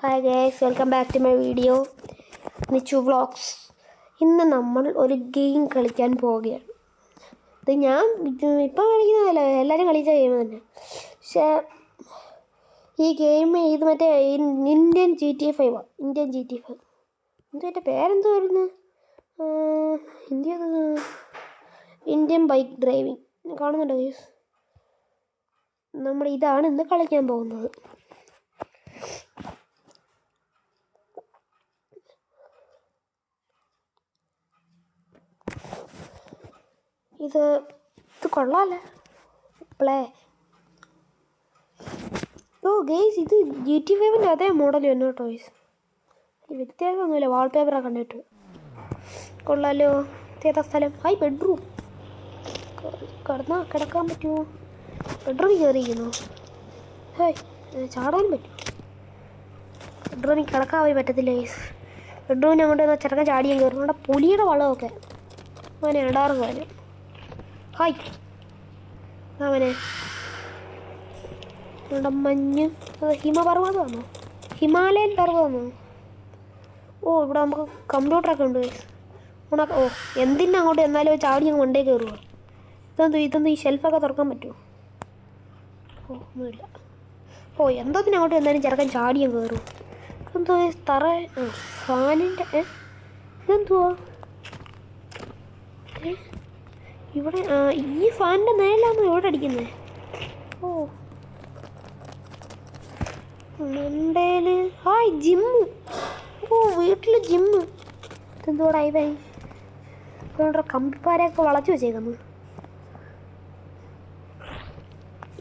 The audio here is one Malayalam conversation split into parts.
Hi guys, welcome back to my video Nichu vlogs. ഇന്ന് നമ്മൾ ഒരു ഗെയിം കളിക്കാൻ പോവുകയാണ്. ഇത് ഞാൻ ഇപ്പം കളിക്കുന്നതല്ല, എല്ലാവരും കളിച്ച ഗെയിം തന്നെ. പക്ഷേ ഈ ഗെയിം ഇത് മറ്റേ ഇന്ത്യൻ GTA 5 ആണ്. ഇന്ത്യൻ GTA 5 എൻ്റെ പേരെന്തോ വരുന്നത്, ഇന്ത്യൻ ബൈക്ക് ഡ്രൈവിംഗ് കാണുന്നുണ്ടോ ഗൈസ്? നമ്മൾ ഇതാണ് ഇന്ന് കളിക്കാൻ പോകുന്നത്. ഇത് കൊള്ളാമല്ലേ പ്ലേ. ഗെയ്സ്, ഇത് GTA 5 അതേ മോഡൽ തന്നെ കേട്ടോ ഗെയ്സ്. വ്യത്യാസമൊന്നുമില്ല, വാൾപേപ്പറൊക്കെ കണ്ടിട്ട് കൊള്ളാമല്ലോ. ഏതാ സ്ഥലം? Hi, bedroom. കിടക്കാൻ പറ്റുമോ? ബെഡ്റൂമിൽ കയറിയിരിക്കുന്നു. ഹായ്, ചാടാനും പറ്റും. ബെഡ്റൂമിൽ കിടക്കാൻ പോയി പറ്റത്തില്ല ഗെയ്സ്. ബെഡ്റൂമിന് അങ്ങോട്ട് ചെറുക്കൻ ചാടിയും കയറും. അവിടെ പുലിയുടെ വളമൊക്കെ അവനെ ഇടാറും അവന്. ഹായ്, അവനെ ഇവിടെ മഞ്ഞ്. ഹിമപർവ്വതമാണോ? ഹിമാലയൻ പർവ്വതമാണോ? ഇവിടെ നമുക്ക് കമ്പ്യൂട്ടറൊക്കെ ഉണ്ട്. എന്തിനാ അങ്ങോട്ട് എന്നാലും ചാടി അങ്ങ് കൊണ്ടേ കയറുമോ? ഇതൊന്നും ഈ ഷെൽഫൊക്കെ തുറക്കാൻ പറ്റുമോ? ഒന്നുമില്ല. എന്തോത്തിന് അങ്ങോട്ട് എന്നാലും ചെറുക്കൻ ചാടിയും കയറും. എന്തോ തറ ഫാനിൻ്റെ ഇതെന്തുവാ ഇവിടെ? ഈ ഫാനിൻ്റെ നേരിലാണോ ഇവിടെ അടിക്കുന്നത്? മണ്ടേല്. Hi, gym. വീട്ടിൽ ജിമ്മ്. ഇതെന്തോടാ ഇവൻ ഇവിടെ കമ്പിപ്പാരൊക്കെ വളച്ചു വെച്ചേക്കുന്നു.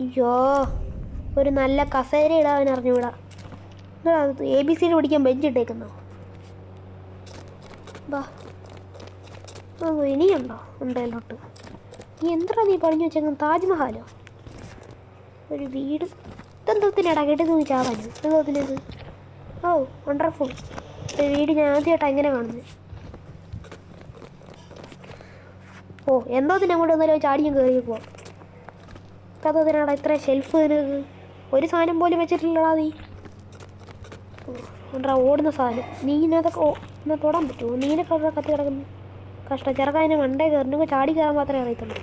അയ്യോ, ഒരു നല്ല കസേര ഇടാൻ അറിഞ്ഞൂടാ. ABCD പഠിക്കാൻ ബെഞ്ച് ഇട്ടേക്കുന്നോ? ബാ, ഇനിയുണ്ടോ ഉണ്ടല്ലോട്ട്? എന്താ നീ പറഞ്ഞു വെച്ചേക്കുന്നത്? താജ്മഹാലോ? ഒരു വീട്. ഇതെന്തോത്തിനാടാ കേട്ടത് ചാവാനോ? എന്തോത്തിനത്? വണ്ടർഫുൾ. ഒരു വീട് ഞാൻ ആദ്യമായിട്ടാണ് എങ്ങനെ കാണുന്നത്. എന്തോത്തിന് അങ്ങോട്ട് വന്നാലും ചാടിയും കയറി പോവാം. എന്തോത്തിനാടാ ഇത്ര ഷെൽഫ്? ഒരു സാധനം പോലും വെച്ചിട്ടില്ലടാ നീ. ഓടുന്ന സാധനം നീ ഇതിനകത്തൊക്കെ എന്നാൽ തൊടാൻ പറ്റുമോ? നീനൊക്കെ അവിടെ കത്തി കിടക്കുന്നു. കഷ്ടം. ചെറുക്കതിനെ മണ്ടേ കയറണമെങ്കിൽ ചാടി കയറാൻ മാത്രമേ അറിയത്തുള്ളൂ.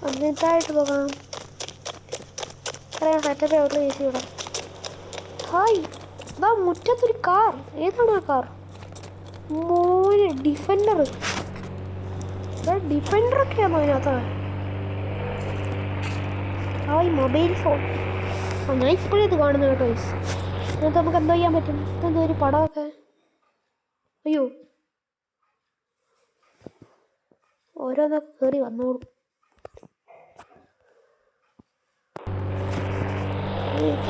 എന്നിട്ടായിട്ട് പോകാം. പറയാം സെറ്റപ്പ് ഔട്ട് ചേച്ചി വിടാം. ഹായ്, ഇതാ മുറ്റത്തൊരു കാർ. ഏതാണ് ആ കാർ? മോനെ, ഡിഫൻഡർ. ഡിഫൻഡറൊക്കെയാണോ അതിനകത്ത്? Hi, mobile phone. ഞാൻ ഇപ്പോഴും ഇത് കാണുന്നു കേട്ടോ. എന്നിട്ട് നമുക്ക് എന്തോ ചെയ്യാൻ പറ്റും? ഇതെന്തോ ഒരു പടമൊക്കെ. അയ്യോ, ഓരോന്നൊക്കെ കയറി വന്നോളൂ.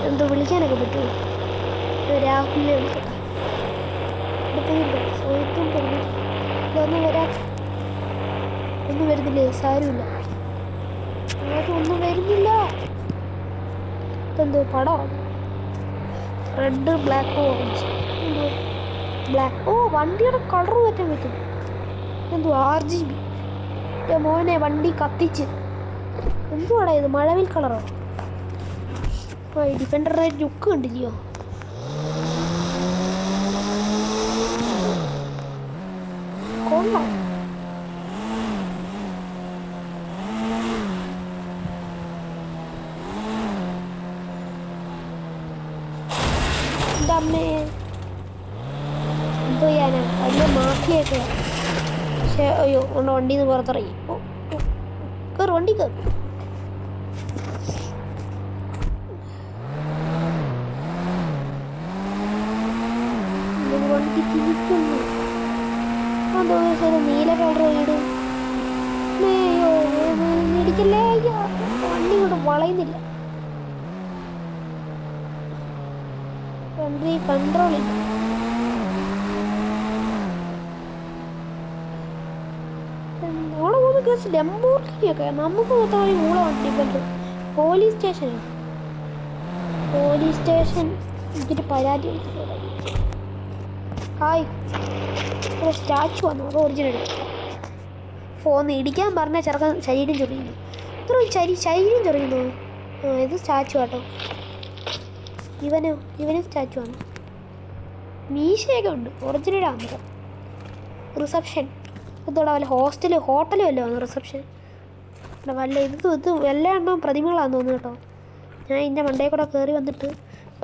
എന്തോ വിളിക്കാനൊക്കെ പറ്റുമോ? രാഹുലിനെ വിളിക്കട്ടെ. അടുത്തതില്ല സോയത്തും പറഞ്ഞു. ഇതൊന്നും ഒന്നും വരുന്നില്ലേ? സാരമില്ല, ഒന്നും വരുന്നില്ല. ഇതെന്തോ പടമാണ്? Red, black, orange. എന്തോ ബ്ലാക്ക്. വണ്ടിയുടെ കളർ മാറ്റാൻ പറ്റും. എന്തോ RGB. മോനെ, വണ്ടി കത്തിച്ച്. എന്തുവാടാ ഇത്? മഴവിൽ കളറോ? ഈ ഡിഫൻഡറുടെ ലുക്ക് കണ്ടില്ലയോ? കൊള്ളാം. അമ്മേ, എന്തോ ചെയ്യാനാ? വലിയ മാഫിയൊക്കെ. പക്ഷേ അയ്യോ, വണ്ടിയിൽ നിന്ന് പുറത്തിറങ്ങി. കയറി, വണ്ടി കയറി. വണ്ടി തിരിക്കുന്നു. അതോ നീല കളർ വീട്. അയ്യോ, ഇടിക്കല്ലേ. വണ്ടി കൊണ്ട് വളയുന്നില്ല. വണ്ടി കൺട്രോൾ ഇല്ല. നമ്മളെ പോകുന്ന കേസ് ലംബോർഗിനിയൊക്കെ. നമുക്ക് മൊത്തം മൂള വണ്ടി. പോലീസ് സ്റ്റേഷനാണ്. പോലീസ് സ്റ്റേഷൻ എനിക്കൊരു പരാതി. ഹായ്, സ്റ്റാച്ചു വന്നു. അത് ഒറിജിനൽ. ഒന്ന് ഇടിക്കാൻ പറഞ്ഞാൽ ചെറുക്കൻ ശരീരം ചൊറിയുന്നു. ഇത്ര ശരീരം ചൊറിയുന്നു. ഇത് സ്റ്റാച്ചു കേട്ടോ. ഇവനും സ്റ്റാച്ചു ആണ്. മീശയൊക്കെ ഉണ്ട്. ഒറിജിനൽ ആണ്. റിസപ്ഷൻ ഇതോടെ വല്ല ഹോട്ടലും വല്ലതും ആണ് റിസപ്ഷൻ. വല്ല ഇത് എല്ലാ എണ്ണം പ്രതിമകളാണെന്ന് തോന്നുന്നു കേട്ടോ. ഞാൻ ഇതിൻ്റെ മണ്ടയിൽ കൂടെ കയറി വന്നിട്ട്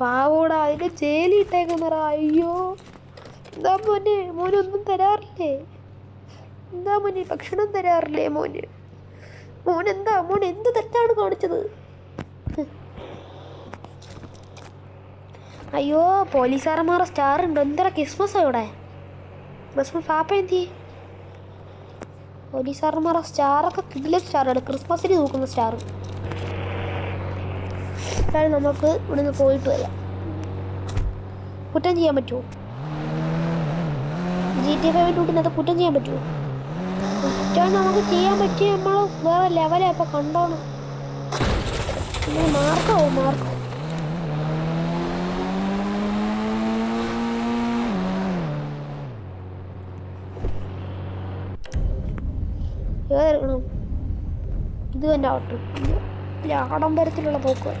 പാവോടാ അതിൻ്റെ ജയിലിട്ടേക്കുന്നറ. അയ്യോ എന്താ മോനൊന്നും തരാറില്ലേ? എന്താ മോനെ ഭക്ഷണം തരാറില്ലേ മോനെന്താ എന്ത് തെറ്റാണ് കാണിച്ചത്? അയ്യോ പോലീസുകാരന്മാരുടെ സ്റ്റാർ ഉണ്ട്. എന്തര ക്രിസ്മസ് ഇവിടെ? ക്രിസ്മസ് പാപ്പ എന്തി? പോലീസുകാരന്മാരുടെ സ്റ്റാറൊക്കെ കിടിലൻ സ്റ്റാറാണ്. ക്രിസ്മസിന് നോക്കുന്ന സ്റ്റാർ. അതായത് നമുക്ക് ഇവിടെ നിന്ന് പോയിട്ട് വരാം. കുറ്റം ചെയ്യാൻ പറ്റുമോ? GTA 5 ടൂട്ടിനകത്ത് കുറ്റം ചെയ്യാൻ പറ്റുമോ? കുറ്റം നമുക്ക് ചെയ്യാൻ പറ്റിയ നമ്മൾ വേറെ ലെവലാണ് ഇപ്പോൾ കണ്ടോണം. മാർക്കാവും ഏതെടുക്കണം? ഇത് തന്നെ ആവട്ടെ. ആഡംബരത്തിലുള്ള പോക്ക്.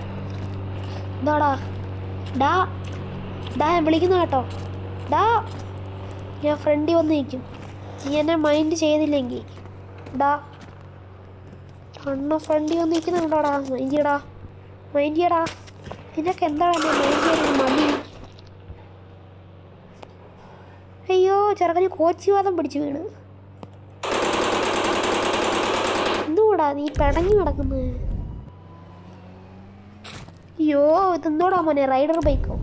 എന്താടാ ഡാ ഞാൻ വിളിക്കുന്ന കേട്ടോ. ഞാൻ ഫ്രണ്ടിൽ വന്ന് നിൽക്കും. നീ എന്നെ മൈൻഡ് ചെയ്തില്ലെങ്കിൽ അണ്ണ ഫ്രണ്ടിൽ വന്ന് നിൽക്കുന്നുണ്ടോടാ? മൈൻഡ് ചെയ്യടാ. നിനക്ക് എന്താണ് എന്നെ മൈൻഡ് ചെയ്യുന്നത്? മതി. അയ്യോ ചെറുക്കന് കോച്ചിവാദം പിടിച്ച് വീണ്. എന്തുകൂടാ നീ പിടഞ്ഞു കിടക്കുന്നത്? അയ്യോ ഇതെന്തോടാ മോനെ? റൈഡർ ബൈക്കോ?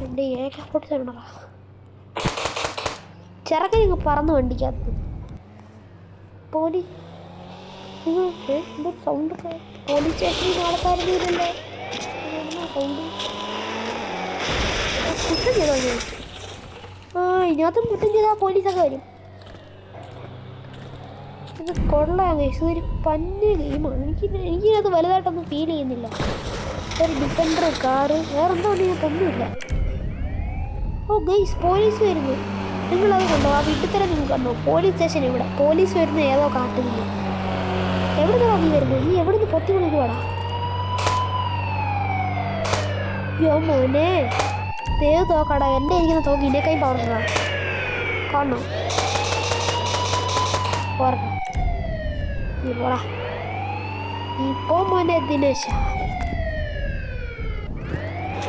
എൻ്റെ AK-47 ചെറുക്കനിങ്ങ് പറന്ന് വണ്ടിക്കകത്ത്. എന്തോ സൗണ്ട്? പോലീസ് സ്റ്റേഷനിൽ ആൾക്കാരില്ലല്ലോ. സൗണ്ട് കുറ്റം ചെയ്തോ? ഇതിനകത്തും കുറ്റം ചെയ്താൽ പോലീസൊക്കെ വരും. ഇത് കൊള്ളാം ഗൈസ്. ഇതൊരു പന്ന ഗെയിമാണ്. എനിക്കിതിനകത്ത് വലുതായിട്ടൊന്നും ഫീൽ ചെയ്യുന്നില്ല. ഒരു ഡിഫൻഡർ കാറ് വേറെന്തോ ഇതിനകത്തൊന്നുമില്ല. ഗൈസ് പോലീസ് വരുന്നു. നിങ്ങളത് കണ്ടോ? ആ വീട്ടിൽ നിങ്ങൾ കണ്ടോ? പോലീസ് സ്റ്റേഷൻ ഇവിടെ. പോലീസ് വരുന്ന ഏതോ കാട്ടുന്നില്ല. എവിടെ നിന്നാണ് നീ വരുന്നത്? നീ എവിടെ നിന്ന് പൊത്തി വിളിക്കുവാടാ? യോ മോനെ തേവ് തോക്കാടാ. എൻ്റെ ഇരിക്കുന്ന തോക്ക് ഇതിനേക്കായി പവർന്നതാ. കാണണോ? ഓർമ്മ നീ പോടാ. ഇപ്പോൾ മോനെ ദിനേശ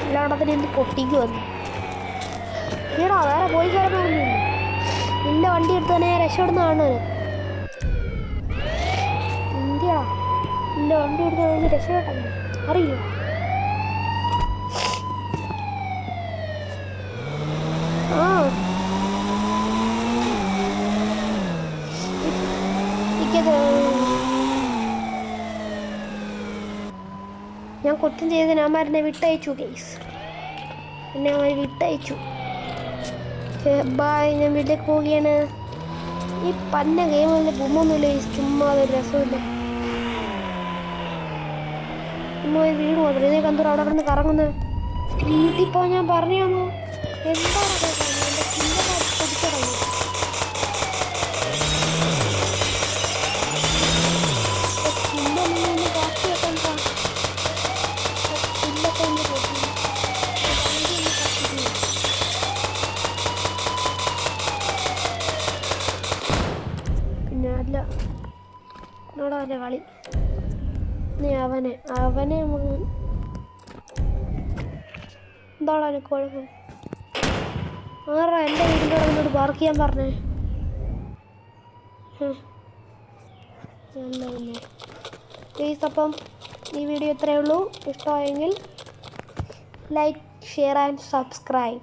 എല്ലായിടത്തിനും എന്ത് പൊട്ടിക്ക് വന്നു. ഈടാ വേറെ പോലീസുകാരൊന്നുമില്ല. നിന്റെ വണ്ടി എടുത്ത് തന്നെ രക്ഷപ്പെടുന്ന കാണുന്നത്. ഇന്ത്യടാ നിന്റെ വണ്ടി എടുത്ത് തന്നെ രക്ഷപ്പെട്ടല്ലേ? അറിയില്ല. ഞാൻ കുറ്റം ചെയ്തതിന് അമ്മമാരെന്നെ വിട്ടയച്ചു ഗൈസ്. എന്നെ അവർ വിട്ടയച്ചു. ബായ്. ഞാൻ വീട്ടിലേക്ക് പോവുകയാണ്. ഈ പന്ന ഗെയിമല്ല ഗുമ്മൊന്നുമില്ല. ചുമ്മാ അതൊരു രസമില്ല. ചുമ്മാ വീട് മാത്രം. ഇതേ കന്തൂർ അവിടെ കിടന്ന് കറങ്ങുന്നത്. വീട്ടിൽ പോകാൻ ഞാൻ പറഞ്ഞാമോ? എന്താണ് എൻ്റെ ചിന്ത പൊടിച്ചിടങ്ങി. ചിന്ത കാത്തി വെക്കാൻ ചില്ലൊക്കെ ഒന്ന് പൊട്ടി. പിന്നെ അല്ല എന്നോടല്ല കളി. നീ അവനെ എന്താണ് എനിക്ക് കുഴപ്പം? ആറാ എൻ്റെ വീടിൻ്റെ അവിടെ നിന്നോട് പാർക്ക് ചെയ്യാൻ പറഞ്ഞേ? നല്ല പിന്നെ പ്ലീസ്. അപ്പം ഈ വീഡിയോ ഇത്രയേ ഉള്ളൂ. ഇഷ്ടമായെങ്കിൽ ലൈക്ക്, ഷെയർ ആൻഡ് സബ്സ്ക്രൈബ്.